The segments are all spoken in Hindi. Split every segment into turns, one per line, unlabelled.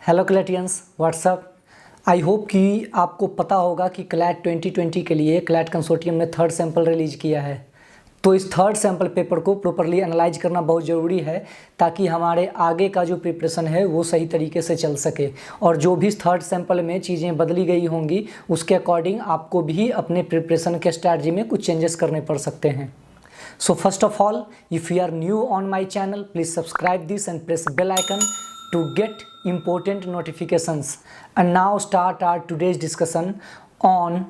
Hello CLATians, what's up. I hope कि आपको पता होगा कि क्लैट 2020 के लिए क्लैट कंसोर्टियम ने थर्ड सैंपल रिलीज किया है। तो इस थर्ड सैंपल पेपर को प्रॉपरली एनालाइज करना बहुत ज़रूरी है ताकि हमारे आगे का जो प्रिपरेशन है वो सही तरीके से चल सके। और जो भी थर्ड सैंपल में चीज़ें बदली गई होंगी उसके अकॉर्डिंग आपको भी अपने प्रिपरेशन के स्ट्रैटेजी में कुछ चेंजेस करने पड़ सकते हैं। So first of all, if you are new on my channel, please subscribe this and press bell icon to get important notifications. And now start our today's discussion on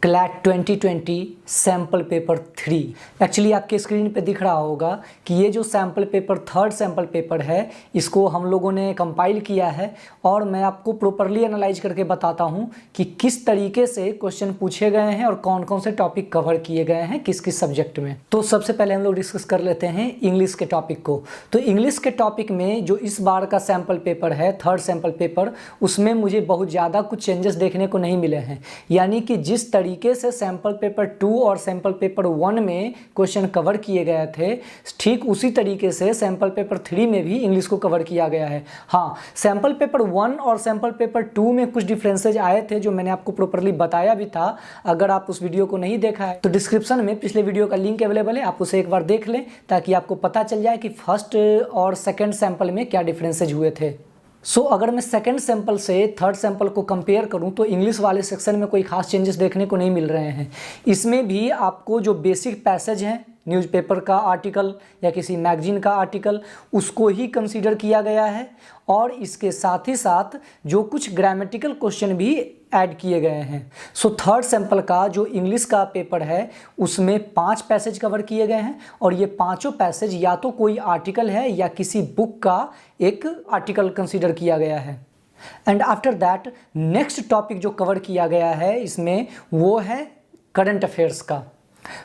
CLAT 2020 sample paper 3। Actually आपके स्क्रीन पे दिख रहा होगा कि ये जो sample paper third sample paper है इसको हम लोगों ने कंपाइल किया है और मैं आपको प्रॉपरली एनालाइज करके बताता हूँ कि किस तरीके से क्वेश्चन पूछे गए हैं और कौन कौन से टॉपिक कवर किए गए हैं किस किस सब्जेक्ट में। तो सबसे पहले हम लोग डिस्कस कर लेते हैं इंग्लिश के टॉपिक को। तो इंग्लिश के टॉपिक में जो इस बार का सैम्पल पेपर है थर्ड सैम्पल पेपर, उसमें मुझे बहुत ज़्यादा कुछ चेंजेस देखने को नहीं मिले हैं। यानी कि जिस तरीके से सैंपल पेपर 2 और सैंपल पेपर 1 में क्वेश्चन कवर किए गए थे, ठीक उसी तरीके से सैंपल पेपर 3 में भी इंग्लिश को कवर किया गया है। हाँ, सैंपल पेपर 1 और सैंपल पेपर 2 में कुछ डिफरेंसेज आए थे जो मैंने आपको प्रॉपरली बताया भी था। अगर आप उस वीडियो को नहीं देखा है तो डिस्क्रिप्शन में पिछले वीडियो का लिंक अवेलेबल है, आप उसे एक बार देख लें ताकि आपको पता चल जाए कि फर्स्ट और सेकेंड सैंपल में क्या डिफरेंसेज हुए थे। अगर मैं सेकंड सैंपल से थर्ड सैंपल को कंपेयर करूं तो इंग्लिश वाले सेक्शन में कोई खास चेंजेस देखने को नहीं मिल रहे हैं। इसमें भी आपको जो बेसिक पैसेज हैं न्यूज़पेपर का आर्टिकल या किसी मैगजीन का आर्टिकल उसको ही कंसीडर किया गया है और इसके साथ ही साथ जो कुछ ग्रामेटिकल क्वेश्चन भी ऐड किए गए हैं। थर्ड सैंपल का जो इंग्लिश का पेपर है उसमें 5 पैसेज कवर किए गए हैं और ये पांचों पैसेज या तो कोई आर्टिकल है या किसी बुक का एक आर्टिकल कंसीडर किया गया है। And after that next topic जो कवर किया गया है इसमें वो है करंट अफेयर्स का।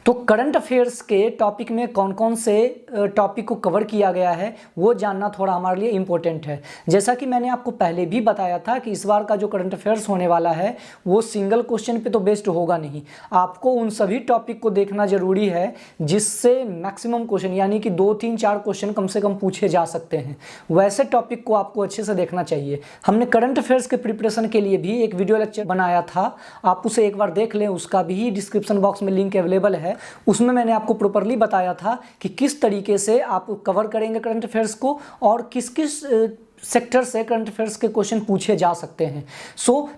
तो करंट अफेयर्स के टॉपिक में कौन कौन से टॉपिक को कवर किया गया है वो जानना थोड़ा हमारे लिए इम्पोर्टेंट है। जैसा कि मैंने आपको पहले भी बताया था कि इस बार का जो करंट अफेयर्स होने वाला है वो सिंगल क्वेश्चन पे तो बेस्ड होगा नहीं, आपको उन सभी टॉपिक को देखना जरूरी है जिससे मैक्सिमम क्वेश्चन यानी कि 2, 3, 4 क्वेश्चन कम से कम पूछे जा सकते हैं। वैसे टॉपिक को आपको अच्छे से देखना चाहिए। हमने करंट अफेयर्स के प्रिपरेशन के लिए भी एक वीडियो लेक्चर बनाया था, आप उसे एक बार देख लें, उसका भी डिस्क्रिप्शन बॉक्स में लिंक अवेलेबल है। उसमें मैंने आपको प्रॉपरली बताया था कि किस तरीके से आप कवर करेंगे करंट अफेयर्स को और किस किस सेक्टर से करंट अफेयर्स के क्वेश्चन पूछे जा सकते हैं।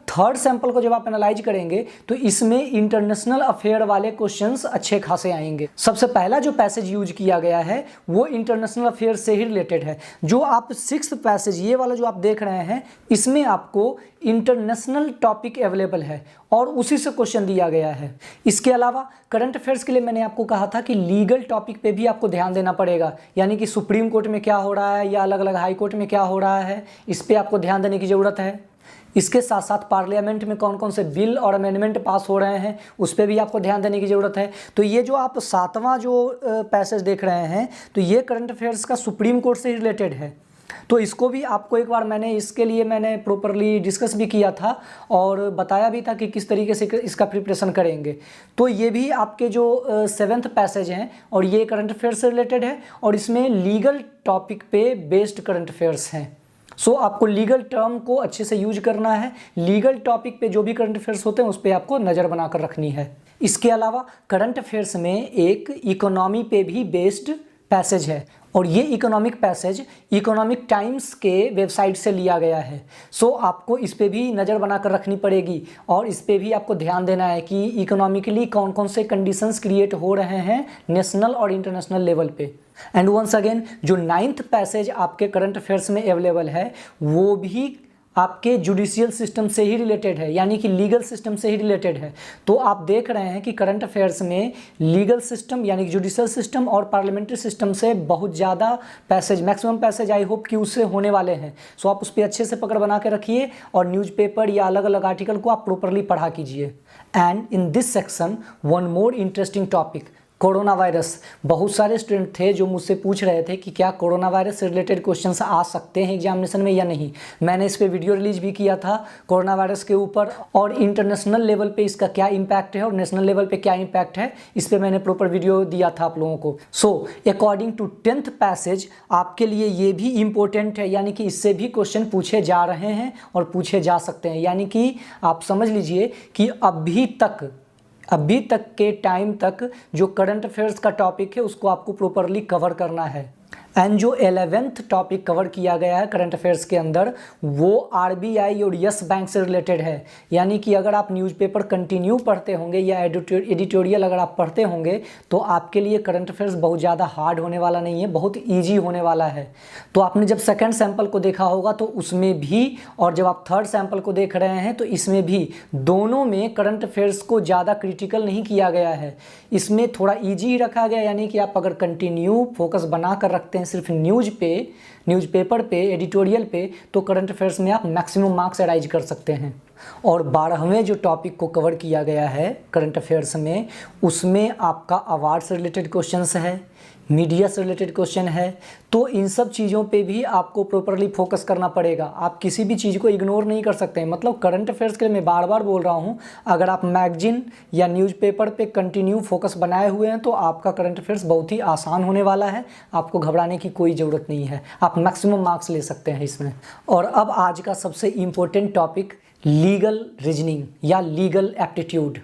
थर्ड सैंपल को जब आप एनालाइज करेंगे तो इसमें इंटरनेशनल अफेयर वाले क्वेश्चंस अच्छे खासे आएंगे। सबसे पहला जो पैसेज यूज किया गया है वो इंटरनेशनल अफेयर से ही रिलेटेड है। जो आप 6th पैसेज ये वाला जो आप देख रहे हैं इसमें आपको इंटरनेशनल टॉपिक अवेलेबल है और उसी से क्वेश्चन दिया गया है। इसके अलावा करंट अफेयर्स के लिए मैंने आपको कहा था कि लीगल टॉपिक पे भी आपको ध्यान देना पड़ेगा, यानी कि सुप्रीम कोर्ट में क्या हो रहा है या अलग अलग हाई कोर्ट में क्या हो रहा है, इस पे आपको ध्यान देने की ज़रूरत है। इसके साथ साथ पार्लियामेंट में कौन कौन से बिल और अमेंडमेंट पास हो रहे हैं उस पर भी आपको ध्यान देने की ज़रूरत है। तो ये जो आप 7वां जो पैसेज देख रहे हैं तो ये करंट अफेयर्स का सुप्रीम कोर्ट से ही रिलेटेड है। तो इसको भी आपको एक बार इसके लिए मैंने प्रॉपरली डिस्कस भी किया था और बताया भी था कि किस तरीके से इसका प्रिपरेशन करेंगे। तो ये भी आपके जो 7th पैसेज हैं और ये करंट अफेयर्स से रिलेटेड है और इसमें लीगल टॉपिक पे बेस्ड करंट अफेयर्स हैं। आपको लीगल टर्म को अच्छे से यूज करना है, लीगल टॉपिक पे जो भी करंट अफेयर्स होते हैं उस पर आपको नज़र बनाकर रखनी है। इसके अलावा करंट अफेयर्स में एक इकोनॉमी पे भी बेस्ड पैसेज है और ये इकोनॉमिक पैसेज इकोनॉमिक टाइम्स के वेबसाइट से लिया गया है। आपको इस पे भी नज़र बनाकर रखनी पड़ेगी और इस पे भी आपको ध्यान देना है कि इकोनॉमिकली कौन कौन से कंडीशंस क्रिएट हो रहे हैं नेशनल और इंटरनेशनल लेवल पे। एंड वंस अगेन जो 9th पैसेज आपके करंट अफेयर्स में अवेलेबल है वो भी आपके जुडिशियल सिस्टम से ही रिलेटेड है, यानी कि लीगल सिस्टम से ही रिलेटेड है। तो आप देख रहे हैं कि करंट अफेयर्स में लीगल सिस्टम यानी कि जुडिशियल सिस्टम और पार्लियामेंट्री सिस्टम से बहुत ज़्यादा पैसेज, मैक्सिमम पैसेज आई होप कि उससे होने वाले हैं। आप उस पर अच्छे से पकड़ बना के रखिए और न्यूज़पेपर या अलग अलग आर्टिकल को आप प्रॉपरली पढ़ा कीजिए। And in this section one more interesting topic, corona virus, बहुत सारे स्टूडेंट थे जो मुझसे पूछ रहे थे कि क्या कोरोना वायरस से रिलेटेड क्वेश्चंस आ सकते हैं एग्जामिनेशन में या नहीं। मैंने इस पे वीडियो रिलीज भी किया था कोरोना वायरस के ऊपर, और इंटरनेशनल लेवल पे इसका क्या इम्पैक्ट है और नेशनल लेवल पे क्या इम्पैक्ट है, इस पर मैंने प्रॉपर वीडियो दिया था आप लोगों को। So according to 10th passage आपके लिए ये भी इम्पोर्टेंट है, यानी कि इससे भी क्वेश्चन पूछे जा रहे हैं और पूछे जा सकते हैं। यानी कि आप समझ लीजिए कि अभी तक के टाइम तक जो करंट अफेयर्स का टॉपिक है उसको आपको प्रॉपरली कवर करना है। एंड जो 11th टॉपिक कवर किया गया है करंट अफेयर्स के अंदर वो आरबीआई और यस बैंक से रिलेटेड है। यानी कि अगर आप न्यूज़पेपर कंटिन्यू पढ़ते होंगे या एडिटोरियल अगर आप पढ़ते होंगे तो आपके लिए करंट अफेयर्स बहुत ज़्यादा हार्ड होने वाला नहीं है, बहुत ईजी होने वाला है। तो आपने जब सेकेंड सैम्पल को देखा होगा तो उसमें भी, और जब आप थर्ड सैम्पल को देख रहे हैं तो इसमें भी, दोनों में करंट अफेयर्स को ज़्यादा क्रिटिकल नहीं किया गया है, इसमें थोड़ा ईजी रखा गया। यानी कि आप अगर कंटिन्यू फोकस बना कर रखते हैं सिर्फ न्यूज़पेपर पे, एडिटोरियल पे, तो करंट अफेयर्स में आप मैक्सिमम मार्क्स अराइज कर सकते हैं। और 12वें जो टॉपिक को कवर किया गया है करंट अफेयर्स में, उसमें आपका अवार्ड से रिलेटेड क्वेश्चंस है, मीडिया से रिलेटेड क्वेश्चन है। तो इन सब चीज़ों पे भी आपको प्रॉपरली फोकस करना पड़ेगा, आप किसी भी चीज़ को इग्नोर नहीं कर सकते हैं। मतलब करंट अफेयर्स के लिए मैं बार बार बोल रहा हूँ, अगर आप मैगजीन या न्यूज़पेपर पे कंटिन्यू फोकस बनाए हुए हैं तो आपका करंट अफेयर्स बहुत ही आसान होने वाला है, आपको घबराने की कोई ज़रूरत नहीं है, आप मैक्सिमम मार्क्स ले सकते हैं इसमें। और अब आज का सबसे इम्पोर्टेंट टॉपिक, लीगल रीजनिंग या लीगल एप्टीट्यूड।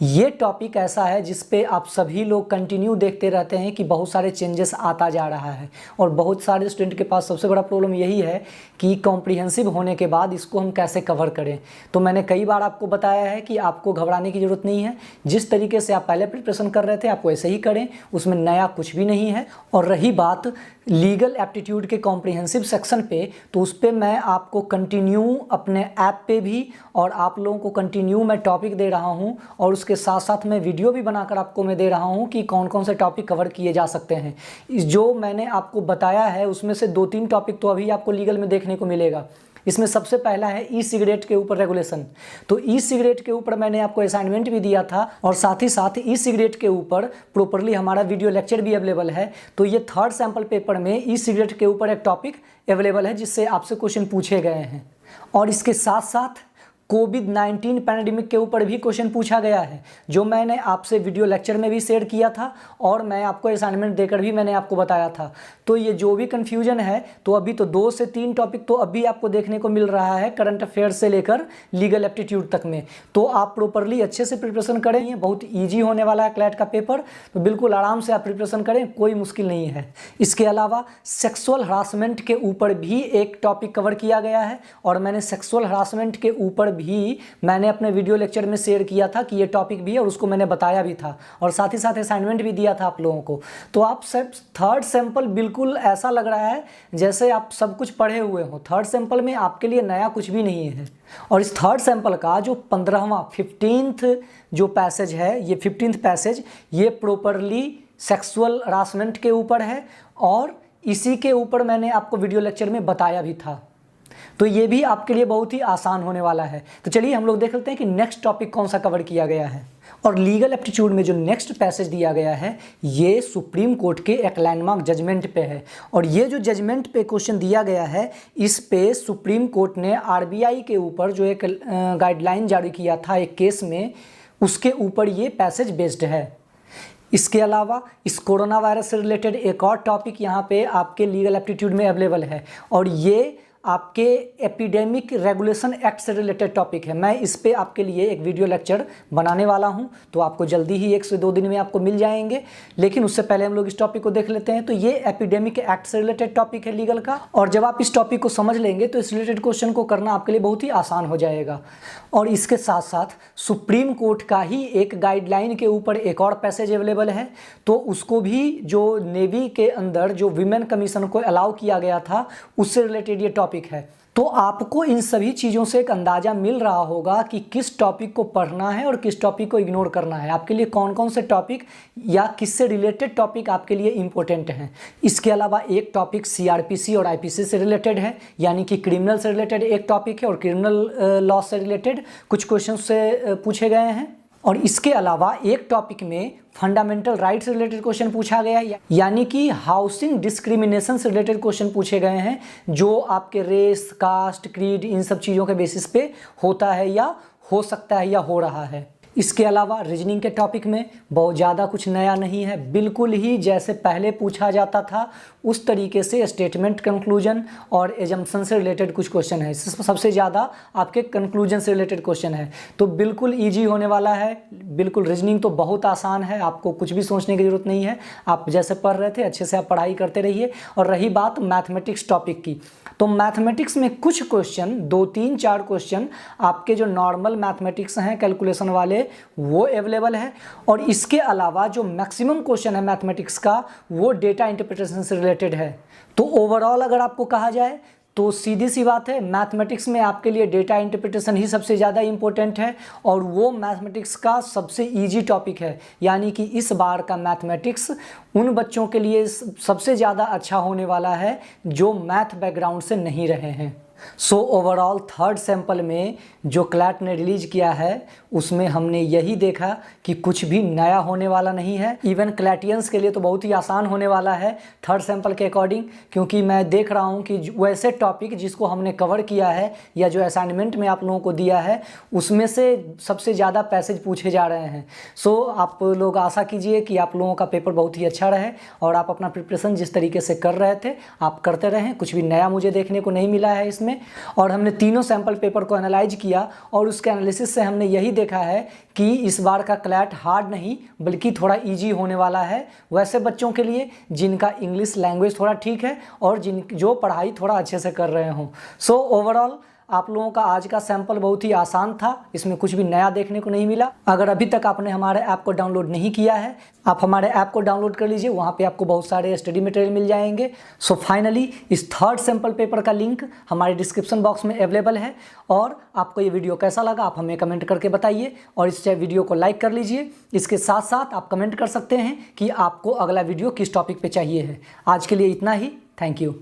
ये टॉपिक ऐसा है जिस पे आप सभी लोग कंटिन्यू देखते रहते हैं कि बहुत सारे चेंजेस आता जा रहा है, और बहुत सारे स्टूडेंट के पास सबसे बड़ा प्रॉब्लम यही है कि कॉम्प्रिहेंसिव होने के बाद इसको हम कैसे कवर करें। तो मैंने कई बार आपको बताया है कि आपको घबराने की ज़रूरत नहीं है, जिस तरीके से आप पहले प्रिपरेशन कर रहे थे आप वैसे ही करें, उसमें नया कुछ भी नहीं है। और रही बात लीगल एप्टीट्यूड के कॉम्प्रिहेंसिव सेक्शन पे, तो उस पर मैं आपको कंटिन्यू अपने ऐप पे भी, और आप लोगों को कंटिन्यू मैं टॉपिक दे रहा हूँ, और उसके साथ साथ मैं वीडियो भी बनाकर आपको मैं दे रहा हूँ कि कौन कौन से टॉपिक कवर किए जा सकते हैं। जो मैंने आपको बताया है उसमें से 2-3 टॉपिक तो अभी आपको लीगल में देखने को मिलेगा। इसमें सबसे पहला है ई सिगरेट के ऊपर रेगुलेशन। तो ई सिगरेट के ऊपर मैंने आपको असाइनमेंट भी दिया था, और साथ ही साथ ई सिगरेट के ऊपर प्रॉपरली हमारा वीडियो लेक्चर भी अवेलेबल है। तो ये थर्ड सैम्पल पेपर में ई सिगरेट के ऊपर एक टॉपिक अवेलेबल है जिससे आपसे क्वेश्चन पूछे गए हैं। और इसके साथ साथ कोविड-19 पैंडेमिक के ऊपर भी क्वेश्चन पूछा गया है, जो मैंने आपसे वीडियो लेक्चर में भी शेयर किया था, और मैं आपको असाइनमेंट देकर भी मैंने आपको बताया था। तो ये जो भी कन्फ्यूजन है, तो अभी तो 2 से 3 टॉपिक तो अभी आपको देखने को मिल रहा है करंट अफेयर्स से लेकर लीगल एप्टीट्यूड तक में। तो आप प्रॉपरली अच्छे से प्रिपरेशन करें, ये बहुत ईजी होने वाला है क्लैट का पेपर, तो बिल्कुल आराम से आप प्रिपरेशन करें, कोई मुश्किल नहीं है। इसके अलावा सेक्सुअल हरासमेंट के ऊपर भी एक टॉपिक कवर किया गया है, और मैंने सेक्सुअल हरासमेंट के ऊपर भी मैंने अपने वीडियो लेक्चर में शेयर किया था कि ये टॉपिक भी है, और उसको मैंने बताया भी था, और साथ ही साथ असाइनमेंट भी दिया था आप लोगों को। तो आप सब थर्ड सैंपल बिल्कुल ऐसा लग रहा है जैसे आप सब कुछ पढ़े हुए हो। थर्ड सैंपल में आपके लिए नया कुछ भी नहीं है। और इस थर्ड सैंपल का जो 15th जो पैसेज है, ये 15th पैसेज, ये प्रॉपरली सेक्सुअल हरासमेंट के ऊपर है, और इसी के ऊपर मैंने आपको वीडियो लेक्चर में बताया भी था। तो ये भी आपके लिए बहुत ही आसान होने वाला है। तो चलिए हम लोग देख लेते हैं कि नेक्स्ट टॉपिक कौन सा कवर किया गया है। और लीगल एप्टीट्यूड में जो नेक्स्ट पैसेज दिया गया है, ये सुप्रीम कोर्ट के एक लैंडमार्क जजमेंट पे है। और ये जो जजमेंट पे क्वेश्चन दिया गया है, इस पे सुप्रीम कोर्ट ने आरबीआई के ऊपर जो एक गाइडलाइन जारी किया था एक केस में, उसके ऊपर ये पैसेज बेस्ड है। इसके अलावा इस कोरोना वायरस से रिलेटेड एक और टॉपिक यहाँ पे आपके लीगल एप्टीट्यूड में अवेलेबल है, और ये आपके एपिडेमिक रेगुलेशन एक्ट से रिलेटेड टॉपिक है। मैं इस पे आपके लिए एक वीडियो लेक्चर बनाने वाला हूं, तो आपको जल्दी ही 1 से 2 दिन में आपको मिल जाएंगे। लेकिन उससे पहले हम लोग इस टॉपिक को देख लेते हैं। तो ये एपिडेमिक एक्ट से रिलेटेड टॉपिक है लीगल का, और जब आप इस टॉपिक को समझ लेंगे तो इस रिलेटेड क्वेश्चन को करना आपके लिए बहुत ही आसान हो जाएगा। और इसके साथ साथ सुप्रीम कोर्ट का ही एक गाइडलाइन के ऊपर एक और पैसेज अवेलेबल है, तो उसको भी जो नेवी के अंदर जो विमेन कमीशन को अलाउ किया गया था, उससे रिलेटेड ये टॉपिक है। तो आपको इन सभी चीज़ों से एक अंदाज़ा मिल रहा होगा कि किस टॉपिक को पढ़ना है और किस टॉपिक को इग्नोर करना है, आपके लिए कौन कौन से टॉपिक या किससे रिलेटेड टॉपिक आपके लिए इंपॉर्टेंट हैं। इसके अलावा एक टॉपिक सीआरपीसी और आईपीसी से रिलेटेड है, यानी कि क्रिमिनल से रिलेटेड एक टॉपिक है, और क्रिमिनल लॉ से रिलेटेड कुछ क्वेश्चन से पूछे गए हैं। और इसके अलावा एक टॉपिक में फंडामेंटल राइट्स से रिलेटेड क्वेश्चन पूछा गया है, यानी कि हाउसिंग डिस्क्रिमिनेशन से रिलेटेड क्वेश्चन पूछे गए हैं जो आपके रेस, कास्ट, क्रीड इन सब चीज़ों के बेसिस पे होता है या हो सकता है या हो रहा है। इसके अलावा रीजनिंग के टॉपिक में बहुत ज़्यादा कुछ नया नहीं है, बिल्कुल ही जैसे पहले पूछा जाता था उस तरीके से स्टेटमेंट, कंक्लूजन और एजम्पशन से रिलेटेड कुछ क्वेश्चन है। सबसे ज़्यादा आपके कंक्लूजन से रिलेटेड क्वेश्चन है, तो बिल्कुल इजी होने वाला है। बिल्कुल रीजनिंग तो बहुत आसान है, आपको कुछ भी सोचने की ज़रूरत नहीं है। आप जैसे पढ़ रहे थे अच्छे से आप पढ़ाई करते रहिए। और रही बात मैथमेटिक्स टॉपिक की, तो मैथमेटिक्स में कुछ क्वेश्चन 2, 3, 4 क्वेश्चन आपके जो नॉर्मल मैथमेटिक्स हैं कैलकुलेशन वाले वो अवेलेबल है। और इसके अलावा जो मैक्सिमम क्वेश्चन है मैथमेटिक्स का वो डेटा इंटरप्रिटेशन से रिलेटेड है। तो ओवरऑल अगर आपको कहा जाए तो सीधी सी बात है, मैथमेटिक्स में आपके लिए डेटा इंटरप्रिटेशन ही सबसे ज़्यादा इंपॉर्टेंट है और वो मैथमेटिक्स का सबसे इजी टॉपिक है। यानी कि इस बार का मैथमेटिक्स उन बच्चों के लिए सबसे ज़्यादा अच्छा होने वाला है जो मैथ बैकग्राउंड से नहीं रहे हैं। सो ओवरऑल थर्ड सैंपल में जो क्लैट ने रिलीज किया है उसमें हमने यही देखा कि कुछ भी नया होने वाला नहीं है। इवन क्लैटियंस के लिए तो बहुत ही आसान होने वाला है थर्ड सैंपल के अकॉर्डिंग, क्योंकि मैं देख रहा हूं कि वैसे टॉपिक जिसको हमने कवर किया है या जो असाइनमेंट में आप लोगों को दिया है उसमें से सबसे ज़्यादा पैसेज पूछे जा रहे हैं। सो आप लोग आशा कीजिए कि आप लोगों का पेपर बहुत ही अच्छा रहे और आप अपना प्रिपरेशन जिस तरीके से कर रहे थे आप करते रहें। कुछ भी नया मुझे देखने को नहीं मिला है इसमें। और हमने तीनों सैंपल पेपर को एनालाइज किया और उसके एनालिसिस से हमने यही देखा है कि इस बार का क्लैट हार्ड नहीं बल्कि थोड़ा इजी होने वाला है वैसे बच्चों के लिए जिनका इंग्लिश लैंग्वेज थोड़ा ठीक है और जो पढ़ाई थोड़ा अच्छे से कर रहे हों। सो ओवरऑल आप लोगों का आज का सैंपल बहुत ही आसान था, इसमें कुछ भी नया देखने को नहीं मिला। अगर अभी तक आपने हमारे ऐप को डाउनलोड नहीं किया है आप हमारे ऐप को डाउनलोड कर लीजिए, वहाँ पे आपको बहुत सारे स्टडी मटेरियल मिल जाएंगे। सो फाइनली इस थर्ड सैंपल पेपर का लिंक हमारे डिस्क्रिप्शन बॉक्स में अवेलेबल है। और आपको ये वीडियो कैसा लगा आप हमें कमेंट करके बताइए और इस वीडियो को लाइक कर लीजिए। इसके साथ साथ आप कमेंट कर सकते हैं कि आपको अगला वीडियो किस टॉपिक पर चाहिए है। आज के लिए इतना ही, थैंक यू।